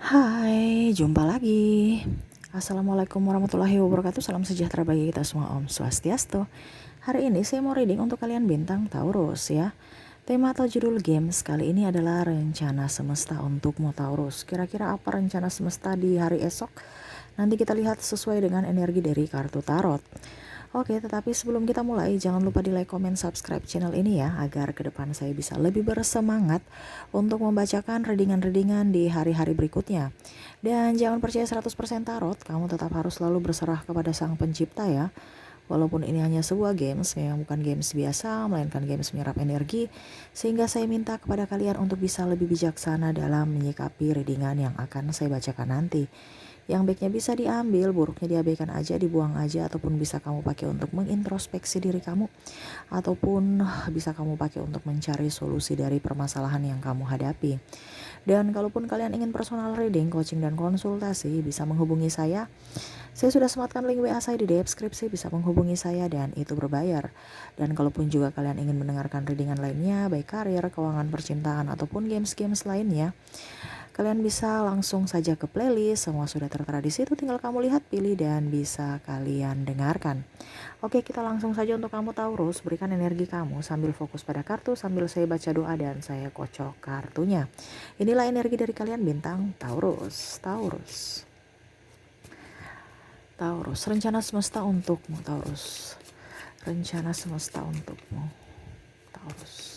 Hai, jumpa lagi. Assalamualaikum warahmatullahi wabarakatuh. Salam sejahtera bagi kita semua. Om Swastiastu. Hari ini saya mau reading untuk kalian bintang Taurus ya. Tema atau judul games kali ini adalah rencana semesta untukmu Taurus. Kira-kira apa rencana semesta di hari esok? Nanti kita lihat sesuai dengan energi dari kartu tarot. Oke, tetapi sebelum kita mulai, jangan lupa di like, comment, subscribe channel ini ya, agar ke depan saya bisa lebih bersemangat untuk membacakan readingan-readingan di hari-hari berikutnya. Dan jangan percaya 100% tarot, kamu tetap harus selalu berserah kepada Sang Pencipta ya. Walaupun ini hanya sebuah games, memang bukan games biasa, melainkan games menyerap energi, sehingga saya minta kepada kalian untuk bisa lebih bijaksana dalam menyikapi readingan yang akan saya bacakan nanti. Yang baiknya bisa diambil, buruknya diabaikan aja, dibuang aja, ataupun bisa kamu pakai untuk mengintrospeksi diri kamu, ataupun bisa kamu pakai untuk mencari solusi dari permasalahan yang kamu hadapi. Dan kalaupun kalian ingin personal reading, coaching, dan konsultasi, bisa menghubungi saya. Saya sudah sematkan link WA saya di deskripsi, bisa menghubungi saya dan itu berbayar. Dan kalaupun juga kalian ingin mendengarkan readingan lainnya, baik karir, keuangan, percintaan, ataupun games-games lainnya, kalian bisa langsung saja ke playlist, semua sudah tertera di situ, tinggal kamu lihat, pilih, dan bisa kalian dengarkan. Oke, kita langsung saja untuk kamu Taurus, berikan energi kamu sambil fokus pada kartu, sambil saya baca doa dan saya kocok kartunya. Inilah energi dari kalian bintang Taurus. Taurus, rencana semesta untukmu Taurus. Rencana semesta untukmu Taurus.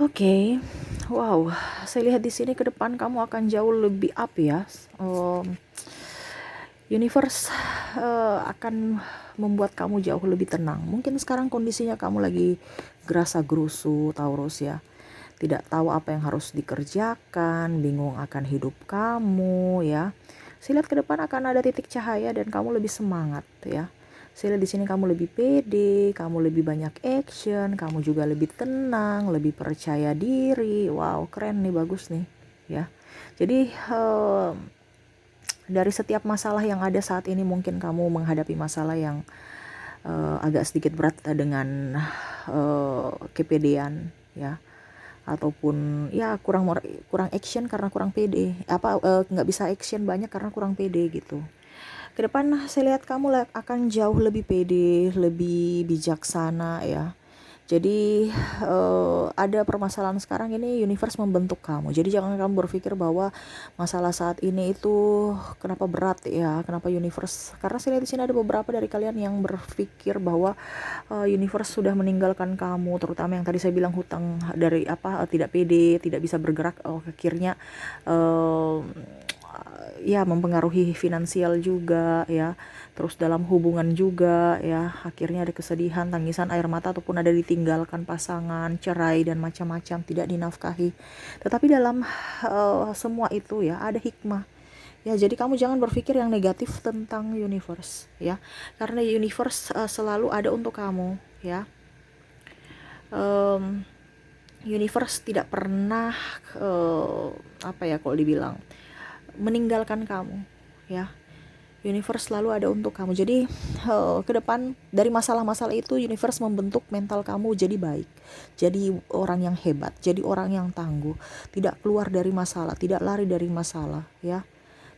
Oke, wow, saya lihat di sini ke depan kamu akan jauh lebih up ya. Universe akan membuat kamu jauh lebih tenang. Mungkin sekarang kondisinya kamu lagi gerasa gerusu Taurus ya. Tidak tahu apa yang harus dikerjakan, bingung akan hidup kamu ya. Saya lihat ke depan akan ada titik cahaya dan kamu lebih semangat ya. Saya lihat di sini kamu lebih pede, kamu lebih banyak action, kamu juga lebih tenang, lebih percaya diri. Wow, keren nih, bagus nih ya. Jadi dari setiap masalah yang ada saat ini, mungkin kamu menghadapi masalah yang agak sedikit berat dengan kepedean ya, ataupun ya kurang action karena kurang pede, nggak bisa action banyak karena kurang pede gitu. Ke depan saya lihat kamu akan jauh lebih pede, lebih bijaksana ya. Jadi ada permasalahan sekarang ini, universe membentuk kamu. Jadi jangan kamu berpikir bahwa masalah saat ini itu kenapa berat ya, kenapa universe. Karena saya lihat di sini ada beberapa dari kalian yang berpikir bahwa universe sudah meninggalkan kamu, terutama yang tadi saya bilang hutang dari tidak pede, tidak bisa bergerak, akhirnya ya mempengaruhi finansial juga ya, terus dalam hubungan juga ya, akhirnya ada kesedihan, tangisan, air mata, ataupun ada ditinggalkan pasangan, cerai dan macam-macam, tidak dinafkahi. Tetapi dalam semua itu ya ada hikmah ya. Jadi kamu jangan berpikir yang negatif tentang universe ya, karena universe selalu ada untuk kamu ya. Universe tidak pernah kalau dibilang meninggalkan kamu ya. Universe selalu ada untuk kamu. Jadi ke depan dari masalah-masalah itu, universe membentuk mental kamu jadi baik, jadi orang yang hebat, jadi orang yang tangguh, tidak keluar dari masalah, tidak lari dari masalah ya.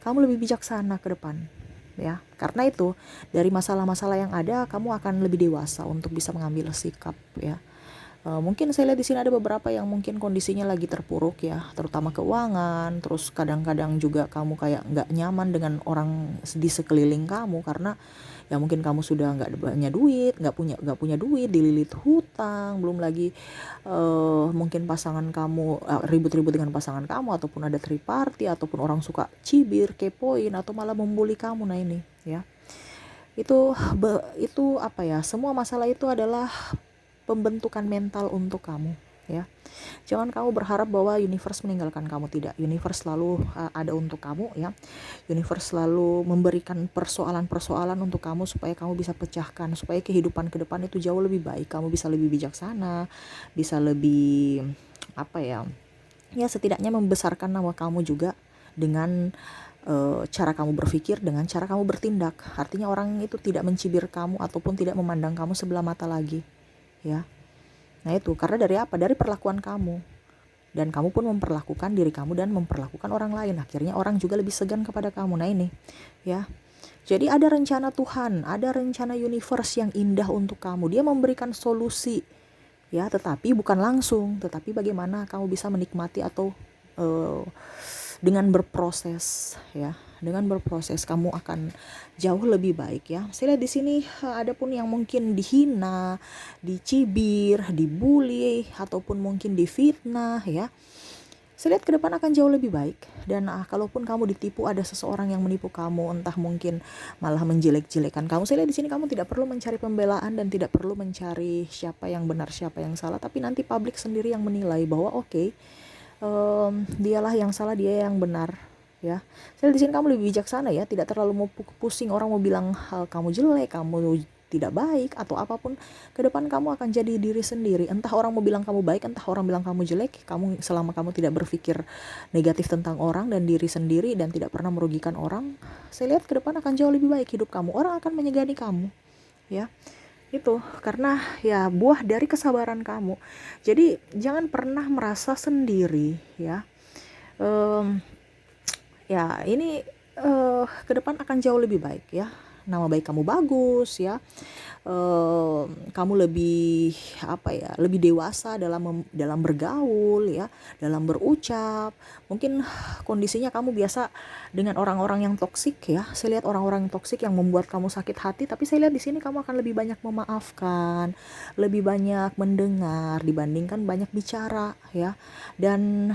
Kamu lebih bijaksana ke depan ya. Karena itu dari masalah-masalah yang ada, kamu akan lebih dewasa untuk bisa mengambil sikap ya. Mungkin saya lihat di sini ada beberapa yang mungkin kondisinya lagi terpuruk ya, terutama keuangan. Terus kadang-kadang juga kamu kayak nggak nyaman dengan orang di sekeliling kamu karena ya mungkin kamu sudah nggak punya duit, nggak punya duit, dililit hutang, belum lagi mungkin pasangan kamu ribut-ribut dengan pasangan kamu, ataupun ada triparty, ataupun orang suka cibir, kepoin, atau malah membuli kamu. Nah ini ya, itu apa ya, semua masalah itu adalah pembentukan mental untuk kamu ya. Jangan kamu berharap bahwa universe meninggalkan kamu, tidak. Universe selalu ada untuk kamu ya. Universe selalu memberikan persoalan-persoalan untuk kamu supaya kamu bisa pecahkan, supaya kehidupan ke depan itu jauh lebih baik. Kamu bisa lebih bijaksana, bisa lebih apa ya, ya setidaknya membesarkan nama kamu juga dengan cara kamu berpikir, dengan cara kamu bertindak. Artinya orang itu tidak mencibir kamu ataupun tidak memandang kamu sebelah mata lagi ya. Nah itu karena dari apa? Dari perlakuan kamu. Dan kamu pun memperlakukan diri kamu dan memperlakukan orang lain. Akhirnya orang juga lebih segan kepada kamu. Nah ini ya. Jadi ada rencana Tuhan, ada rencana universe yang indah untuk kamu. Dia memberikan solusi ya, tetapi bukan langsung, tetapi bagaimana kamu bisa menikmati atau dengan berproses ya. Dengan berproses kamu akan jauh lebih baik ya. Saya lihat di sini ada pun yang mungkin dihina, dicibir, dibully, ataupun mungkin difitnah ya. Saya lihat ke depan akan jauh lebih baik. Dan kalaupun kamu ditipu, ada seseorang yang menipu kamu, entah mungkin malah menjelek-jelekan kamu. Saya lihat di sini kamu tidak perlu mencari pembelaan dan tidak perlu mencari siapa yang benar, siapa yang salah. Tapi nanti publik sendiri yang menilai bahwa oke, dialah yang salah, dia yang benar ya. Saya di sini kamu lebih bijaksana ya, tidak terlalu mau pusing orang mau bilang kamu jelek, kamu tidak baik atau apapun. Ke depan kamu akan jadi diri sendiri. Entah orang mau bilang kamu baik, entah orang bilang kamu jelek, kamu selama kamu tidak berpikir negatif tentang orang dan diri sendiri dan tidak pernah merugikan orang, saya lihat ke depan akan jauh lebih baik hidup kamu. Orang akan menyegani kamu ya. Itu karena ya buah dari kesabaran kamu. Jadi jangan pernah merasa sendiri ya. Ya ini ke depan akan jauh lebih baik ya. Nama baik kamu bagus ya. Kamu lebih apa ya, lebih dewasa dalam bergaul ya, dalam berucap. Mungkin kondisinya kamu biasa dengan orang-orang yang toksik ya. Saya lihat orang-orang yang toksik yang membuat kamu sakit hati, tapi saya lihat di sini kamu akan lebih banyak memaafkan, lebih banyak mendengar dibandingkan banyak bicara ya. Dan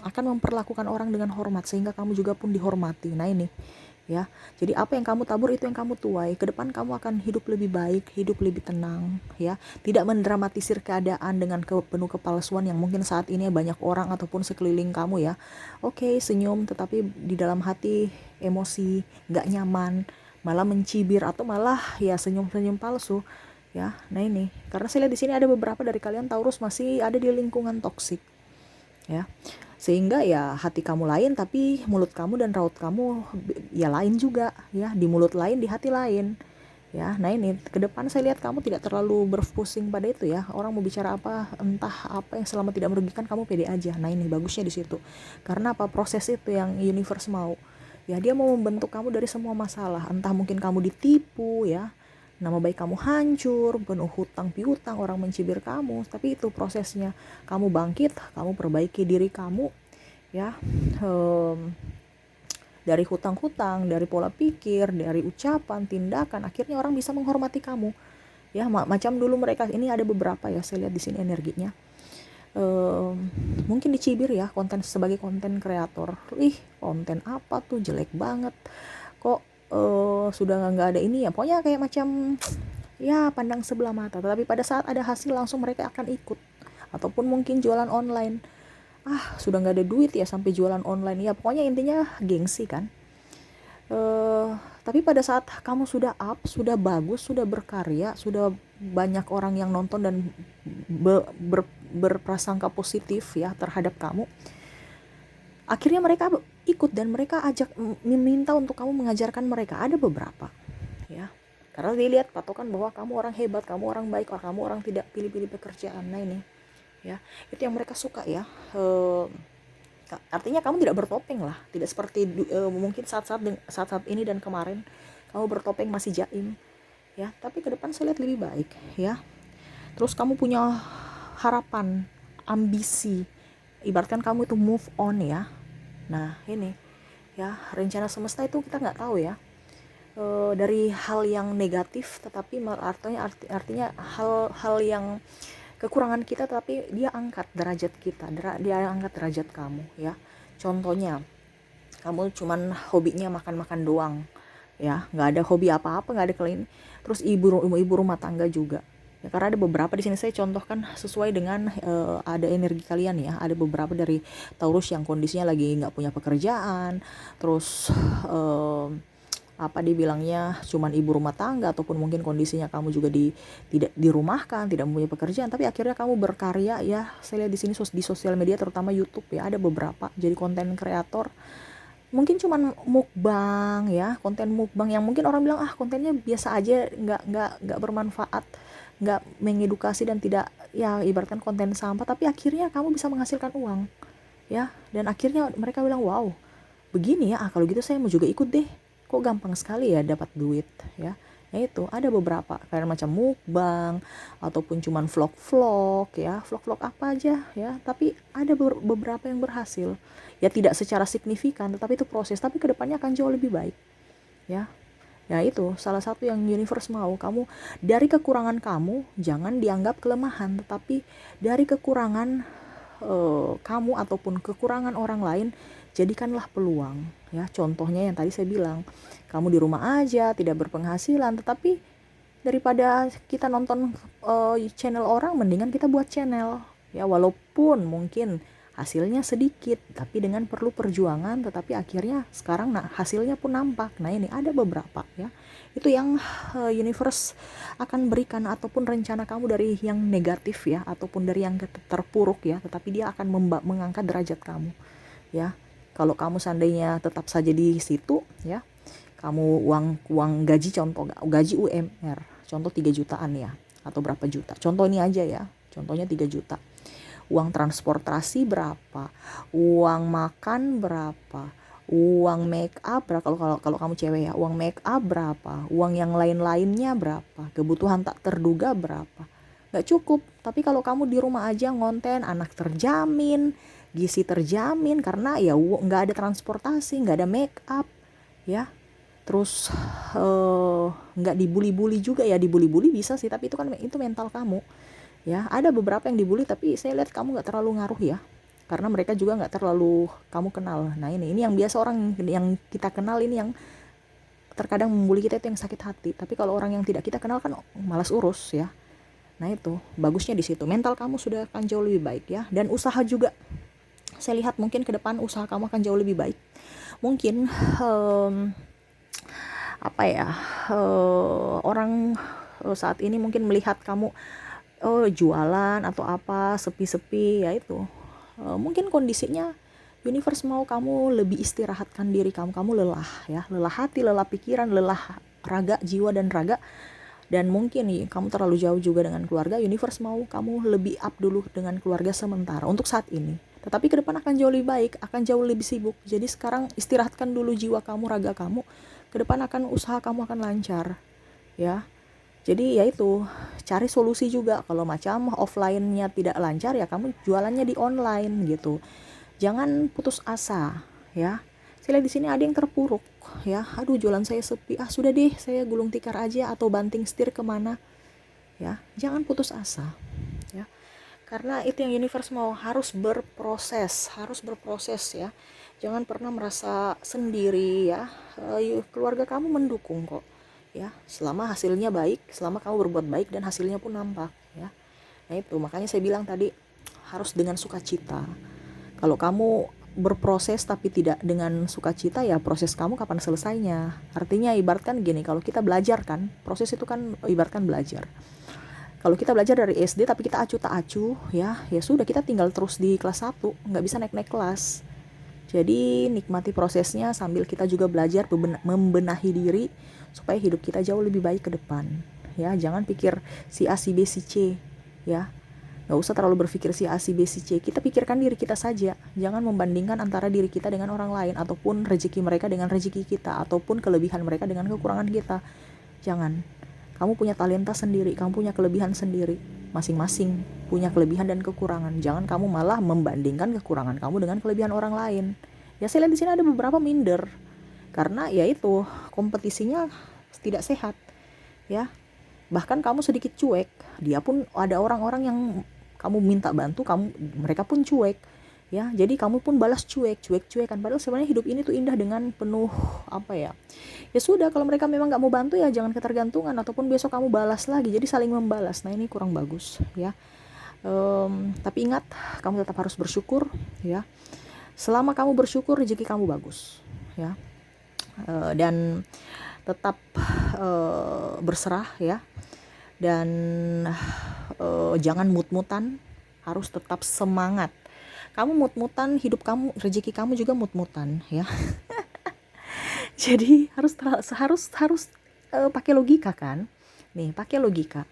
akan memperlakukan orang dengan hormat sehingga kamu juga pun dihormati. Nah ini ya. Jadi apa yang kamu tabur itu yang kamu tuai. Ke depan kamu akan hidup lebih baik, hidup lebih tenang ya. Tidak mendramatisir keadaan dengan penuh kepalsuan yang mungkin saat ini banyak orang ataupun sekeliling kamu ya. Oke, senyum tetapi di dalam hati emosi, nggak nyaman, malah mencibir atau malah ya senyum-senyum palsu ya. Nah ini karena saya lihat di sini ada beberapa dari kalian Taurus masih ada di lingkungan toksik ya, sehingga ya hati kamu lain tapi mulut kamu dan raut kamu ya lain juga ya, di mulut lain di hati lain ya. Nah ini ke depan saya lihat kamu tidak terlalu berpusing pada itu ya, orang mau bicara apa entah apa yang selama tidak merugikan kamu pede aja. Nah ini bagusnya di situ karena apa, proses itu yang universe mau ya. Dia mau membentuk kamu dari semua masalah, entah mungkin kamu ditipu ya, nama baik kamu hancur, penuh hutang piutang, orang mencibir kamu, tapi itu prosesnya. Kamu bangkit, kamu perbaiki diri kamu ya, dari hutang-hutang, dari pola pikir, dari ucapan, tindakan, akhirnya orang bisa menghormati kamu ya. Macam dulu mereka ini ada beberapa ya, saya lihat di sini energinya. Mungkin dicibir ya, konten sebagai konten kreator, konten apa tuh jelek banget kok, sudah nggak ada ini ya, pokoknya kayak macam ya pandang sebelah mata. Tetapi pada saat ada hasil langsung mereka akan ikut. Ataupun mungkin jualan online, sudah nggak ada duit ya sampai jualan online ya, pokoknya intinya gengsi kan. Tapi pada saat kamu sudah up, sudah bagus, sudah berkarya, sudah banyak orang yang nonton dan berprasangka positif ya terhadap kamu, akhirnya mereka ikut dan mereka ajak, meminta untuk kamu mengajarkan mereka. Ada beberapa ya, karena dilihat patokan bahwa kamu orang hebat, kamu orang baik, kamu orang tidak pilih-pilih pekerjaan. Nah ini ya, itu yang mereka suka ya. Artinya kamu tidak bertopeng lah, tidak seperti mungkin saat-saat ini dan kemarin kamu bertopeng masih jaim ya. Tapi ke depan saya lihat lebih baik ya. terus kamu punya harapan, ambisi, ibaratkan kamu itu move on ya. Nah ini ya, rencana semesta itu kita nggak tahu ya, dari hal yang negatif, tetapi artinya hal-hal yang kekurangan kita, tapi dia angkat derajat kita, dia angkat derajat kamu ya. Contohnya, kamu cuman hobinya makan-makan doang ya, nggak ada hobi apa-apa, nggak ada kalian, terus ibu rumah tangga juga ya, karena ada beberapa di sini saya contohkan sesuai dengan ada energi kalian ya. Ada beberapa dari Taurus yang kondisinya lagi nggak punya pekerjaan, terus apa dibilangnya, cuman ibu rumah tangga, ataupun mungkin kondisinya kamu juga tidak dirumahkan, tidak mempunyai pekerjaan, tapi akhirnya kamu berkarya ya. Saya lihat di sini di sosial media, terutama YouTube ya, ada beberapa jadi konten kreator, mungkin cuman mukbang ya, konten mukbang yang mungkin orang bilang kontennya biasa aja, nggak bermanfaat, nggak mengedukasi, dan tidak ya, ibaratkan konten sampah, tapi akhirnya kamu bisa menghasilkan uang ya. Dan akhirnya mereka bilang, wow, begini ya, kalau gitu saya mau juga ikut deh, kok gampang sekali ya dapat duit ya. Ya itu ada beberapa kayak macam mukbang, ataupun cuman vlog-vlog ya, vlog-vlog apa aja ya, tapi ada beberapa yang berhasil ya, tidak secara signifikan, tetapi itu proses, tapi kedepannya akan jauh lebih baik ya. Ya itu salah satu yang universe mau kamu, dari kekurangan kamu jangan dianggap kelemahan, tetapi dari kekurangan kamu ataupun kekurangan orang lain, jadikanlah peluang ya. Contohnya yang tadi saya bilang, kamu di rumah aja tidak berpenghasilan, tetapi daripada kita nonton channel orang, mendingan kita buat channel ya, walaupun mungkin hasilnya sedikit, tapi dengan perlu perjuangan, tetapi akhirnya sekarang hasilnya pun nampak. Nah ini ada beberapa ya, itu yang universe akan berikan, ataupun rencana kamu dari yang negatif ya, ataupun dari yang terpuruk ya, tetapi dia akan mengangkat derajat kamu ya. Kalau kamu seandainya tetap saja di situ ya, kamu uang gaji, contoh gaji UMR contoh 3 jutaan ya, atau berapa juta, contoh ini aja ya, contohnya 3 juta, uang transportasi berapa, uang makan berapa, uang make up berapa, kalau kamu cewek ya, uang make up berapa, uang yang lain-lainnya berapa, kebutuhan tak terduga berapa, nggak cukup. Tapi kalau kamu di rumah aja ngonten, anak terjamin, gizi terjamin, karena ya nggak ada transportasi, nggak ada make up ya, terus nggak dibully-bully juga ya. Dibully-bully bisa sih, tapi itu mental kamu ya. Ada beberapa yang dibully, tapi saya lihat kamu nggak terlalu ngaruh ya, karena mereka juga nggak terlalu kamu kenal. Nah ini yang biasa orang yang kita kenal ini yang terkadang membuli kita, itu yang sakit hati. Tapi kalau orang yang tidak kita kenal kan malas urus ya. Nah itu bagusnya di situ, mental kamu sudah akan jauh lebih baik ya. Dan usaha juga, saya lihat mungkin ke depan usaha kamu akan jauh lebih baik. Mungkin orang saat ini mungkin melihat kamu jualan atau apa sepi-sepi ya, itu mungkin kondisinya universe mau kamu lebih istirahatkan diri kamu lelah ya, lelah hati, lelah pikiran, lelah raga, jiwa dan raga. Dan mungkin kamu terlalu jauh juga dengan keluarga, universe mau kamu lebih up dulu dengan keluarga sementara untuk saat ini, tetapi ke depan akan jauh lebih baik, akan jauh lebih sibuk. Jadi sekarang istirahatkan dulu jiwa kamu, raga kamu, ke depan akan usaha kamu akan lancar ya. Jadi ya itu, cari solusi juga. Kalau macam offline-nya tidak lancar ya, kamu jualannya di online gitu. Jangan putus asa ya. Saya lihat di sini ada yang terpuruk ya. Aduh, jualan saya sepi. Sudah deh, saya gulung tikar aja atau banting setir kemana ya. Jangan putus asa ya. Karena itu yang universe mau, harus berproses ya. Jangan pernah merasa sendiri ya. Keluarga kamu mendukung kok ya, selama hasilnya baik, selama kamu berbuat baik dan hasilnya pun nampak ya. Nah itu makanya saya bilang tadi, harus dengan sukacita. Kalau kamu berproses tapi tidak dengan sukacita, ya proses kamu kapan selesainya? Artinya ibaratkan gini, kalau kita belajar kan, proses itu kan ibaratkan belajar. Kalau kita belajar dari SD tapi kita acuh tak acuh ya sudah, kita tinggal terus di kelas 1, nggak bisa naik kelas. Jadi nikmati prosesnya sambil kita juga belajar membenahi diri supaya hidup kita jauh lebih baik ke depan ya. Jangan pikir si A, si B, si C ya. Gak usah terlalu berpikir si A, si B, si C. Kita pikirkan diri kita saja. Jangan membandingkan antara diri kita dengan orang lain, ataupun rezeki mereka dengan rezeki kita, ataupun kelebihan mereka dengan kekurangan kita. Jangan. Kamu punya talenta sendiri, kamu punya kelebihan sendiri masing-masing punya kelebihan dan kekurangan. Jangan kamu malah membandingkan kekurangan kamu dengan kelebihan orang lain. Ya saya lihat di sini ada beberapa minder karena ya itu kompetisinya tidak sehat ya. Bahkan kamu sedikit cuek, dia pun ada orang-orang yang kamu minta bantu, mereka pun cuek ya. Jadi kamu pun balas cuekan. Padahal sebenarnya hidup ini tuh indah dengan penuh ya sudah, kalau mereka memang gak mau bantu ya jangan ketergantungan, ataupun besok kamu balas lagi, jadi saling membalas. Nah ini kurang bagus ya. Tapi ingat, kamu tetap harus bersyukur ya. Selama kamu bersyukur, rezeki kamu bagus ya. Dan tetap berserah ya. Dan jangan mut-mutan, harus tetap semangat. Kamu mut-mutan, hidup kamu, rezeki kamu juga mut-mutan ya. Jadi harus pakai logika kan. Nih, pakai logika.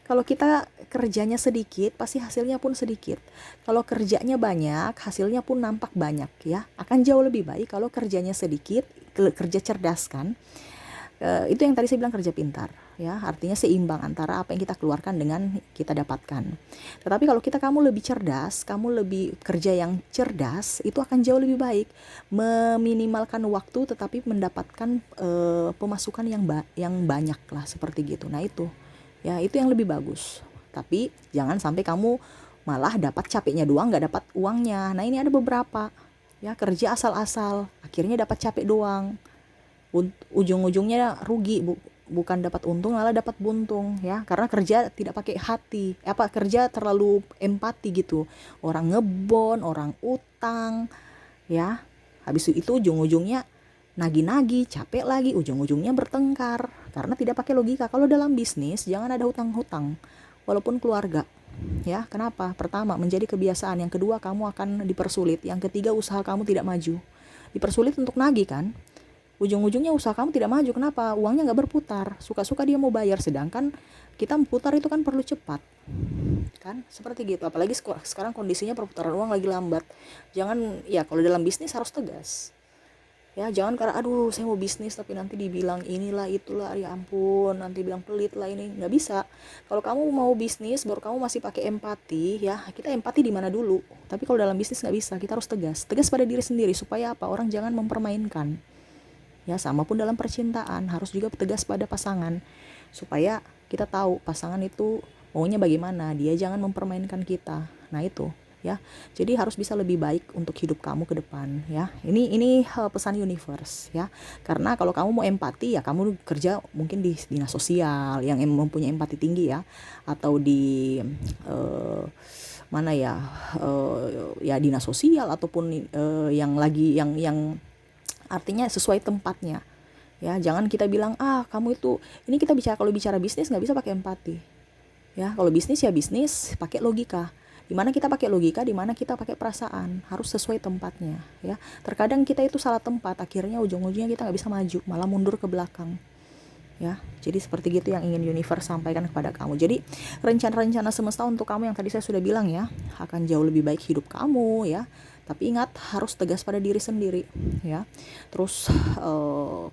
Kalau kita kerjanya sedikit, pasti hasilnya pun sedikit. Kalau kerjanya banyak, hasilnya pun nampak banyak ya. Akan jauh lebih baik kalau kerjanya sedikit, kerja cerdas kan. Itu yang tadi saya bilang kerja pintar ya, artinya seimbang antara apa yang kita keluarkan dengan kita dapatkan. Tetapi kalau kamu lebih cerdas, kamu lebih kerja yang cerdas, itu akan jauh lebih baik, meminimalkan waktu tetapi mendapatkan pemasukan yang banyak lah, seperti gitu. Nah itu ya, itu yang lebih bagus. Tapi jangan sampai kamu malah dapat capeknya doang, nggak dapat uangnya. Nah ini ada beberapa ya, kerja asal-asal, akhirnya dapat capek doang, ujung-ujungnya rugi, bukan dapat untung malah dapat buntung ya, karena kerja tidak pakai hati, kerja terlalu empati gitu. Orang ngebon, orang utang ya, habis itu ujung-ujungnya nagi-nagi, capek lagi, ujung-ujungnya bertengkar karena tidak pakai logika. Kalau dalam bisnis jangan ada hutang-hutang, walaupun keluarga ya. Kenapa? Pertama, menjadi kebiasaan. Yang kedua, kamu akan dipersulit. Yang ketiga, usaha kamu tidak maju. Dipersulit untuk nagih kan, ujung-ujungnya usaha kamu tidak maju. Kenapa? Uangnya nggak berputar. Suka-suka dia mau bayar, sedangkan kita putar itu kan perlu cepat kan, seperti gitu. Apalagi sekarang kondisinya perputaran uang lagi lambat. Jangan ya, kalau dalam bisnis harus tegas ya. Jangan karena aduh saya mau bisnis tapi nanti dibilang inilah itulah, ya ampun, nanti bilang pelit lah, ini nggak bisa. Kalau kamu mau bisnis baru kamu masih pakai empati ya, kita empati di mana dulu. Tapi kalau dalam bisnis nggak bisa, kita harus tegas pada diri sendiri. Supaya apa? Orang jangan mempermainkan ya. Sama pun dalam percintaan, harus juga tegas pada pasangan supaya kita tahu pasangan itu maunya bagaimana, dia jangan mempermainkan kita. Nah itu ya, jadi harus bisa lebih baik untuk hidup kamu ke depan ya. Ini pesan universe ya. Karena kalau kamu mau empati ya, kamu kerja mungkin di dinas sosial yang mempunyai empati tinggi ya, atau di mana ya, ya dinas sosial, ataupun yang artinya sesuai tempatnya ya. Jangan kita bilang kamu itu, ini kita kalau bicara bisnis nggak bisa pakai empati ya. Kalau bisnis ya bisnis pakai logika. Di mana kita pakai logika, di mana kita pakai perasaan, harus sesuai tempatnya ya. Terkadang kita itu salah tempat, akhirnya ujung-ujungnya kita nggak bisa maju, malah mundur ke belakang ya. Jadi seperti gitu yang ingin universe sampaikan kepada kamu. Jadi rencana-rencana semesta untuk kamu yang tadi saya sudah bilang ya, akan jauh lebih baik hidup kamu ya. Tapi ingat, harus tegas pada diri sendiri ya. Terus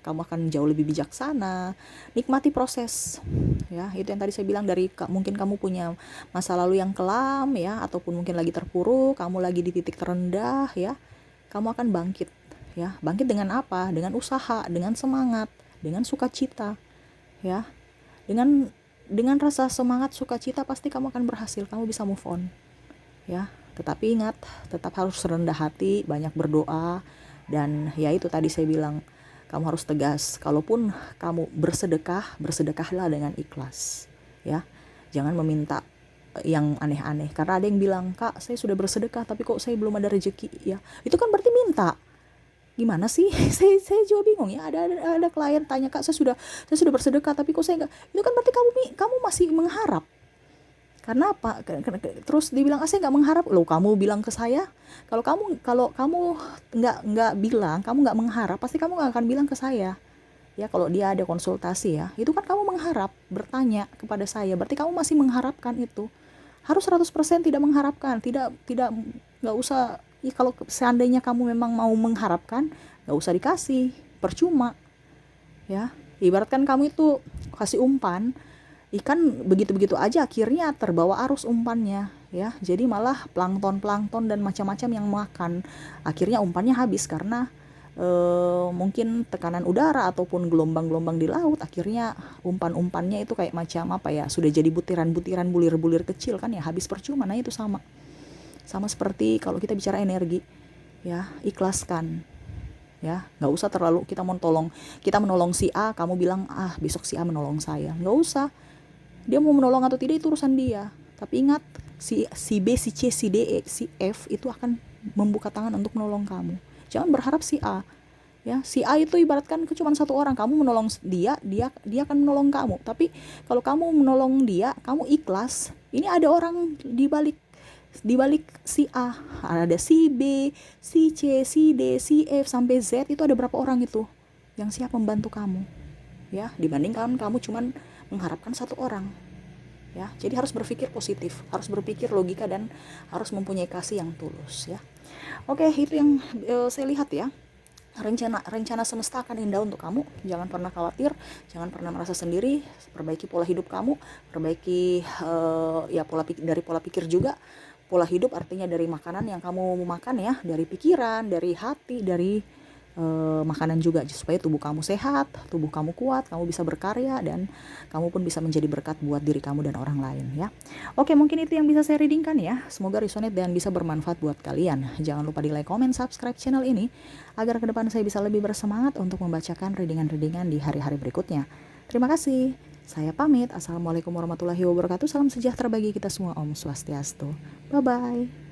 kamu akan jauh lebih bijaksana. Nikmati proses ya. Itu yang tadi saya bilang, dari mungkin kamu punya masa lalu yang kelam ya, ataupun mungkin lagi terpuruk, kamu lagi di titik terendah ya. Kamu akan bangkit ya. Bangkit dengan apa? Dengan usaha, dengan semangat, dengan sukacita ya. Dengan rasa semangat, sukacita, pasti kamu akan berhasil, kamu bisa move on ya. Tetapi ingat, tetap harus rendah hati, banyak berdoa, dan ya itu tadi saya bilang, kamu harus tegas. Kalaupun kamu bersedekahlah dengan ikhlas ya. Jangan meminta yang aneh-aneh, karena ada yang bilang, Kak saya sudah bersedekah tapi kok saya belum ada rezeki ya. Itu kan berarti minta. Gimana sih? saya juga bingung ya. Ada klien tanya, Kak saya sudah bersedekah tapi kok saya enggak. Itu kan berarti kamu masih mengharap. Karena apa? Terus dibilang saya nggak mengharap. Loh, kamu bilang ke saya, kalau kamu nggak bilang, kamu nggak mengharap, pasti kamu nggak akan bilang ke saya ya. Kalau dia ada konsultasi ya, itu kan kamu mengharap, bertanya kepada saya, berarti kamu masih mengharapkan. Itu harus 100% tidak mengharapkan. Nggak usah ya. Kalau seandainya kamu memang mau mengharapkan, nggak usah dikasih, percuma ya. Ibaratkan kamu itu kasih umpan, Ikan begitu-begitu aja akhirnya terbawa arus umpannya ya. Jadi malah plankton dan macam-macam yang makan. Akhirnya umpannya habis karena mungkin tekanan udara ataupun gelombang-gelombang di laut, akhirnya umpan-umpannya itu kayak macam apa ya, sudah jadi butiran-butiran bulir-bulir kecil kan ya, habis percuma. Nah itu sama seperti kalau kita bicara energi ya, ikhlaskan ya, nggak usah terlalu kita menolong si A, kamu bilang besok si A menolong saya, nggak usah. Dia mau menolong atau tidak itu urusan dia, tapi ingat, si B, si C, si D, si F itu akan membuka tangan untuk menolong kamu. Jangan berharap si A ya. Si A itu ibaratkan cuma satu orang, kamu menolong dia akan menolong kamu. Tapi kalau kamu menolong dia, kamu ikhlas, ini ada orang di balik si A, ada si B, si C, si D, si F sampai Z, itu ada berapa orang itu yang siap membantu kamu ya, dibandingkan kamu cuman mengharapkan satu orang ya. Jadi harus berpikir positif, harus berpikir logika, dan harus mempunyai kasih yang tulus ya. Oke, itu yang saya lihat ya. Rencana semesta akan indah untuk kamu. Jangan pernah khawatir, jangan pernah merasa sendiri. Perbaiki pola hidup kamu, perbaiki dari pola pikir juga. Pola hidup artinya dari makanan yang kamu makan ya, dari pikiran, dari hati, dari makanan juga, supaya tubuh kamu sehat, tubuh kamu kuat, kamu bisa berkarya, dan kamu pun bisa menjadi berkat buat diri kamu dan orang lain ya. Oke, mungkin itu yang bisa saya readingkan ya. Semoga resonate dan bisa bermanfaat buat kalian. Jangan lupa di like, comment, subscribe channel ini agar ke depan saya bisa lebih bersemangat untuk membacakan readingan-readingan di hari-hari berikutnya. Terima kasih. Saya pamit. Assalamualaikum warahmatullahi wabarakatuh. Salam sejahtera bagi kita semua. Om Swastiastu. Bye bye.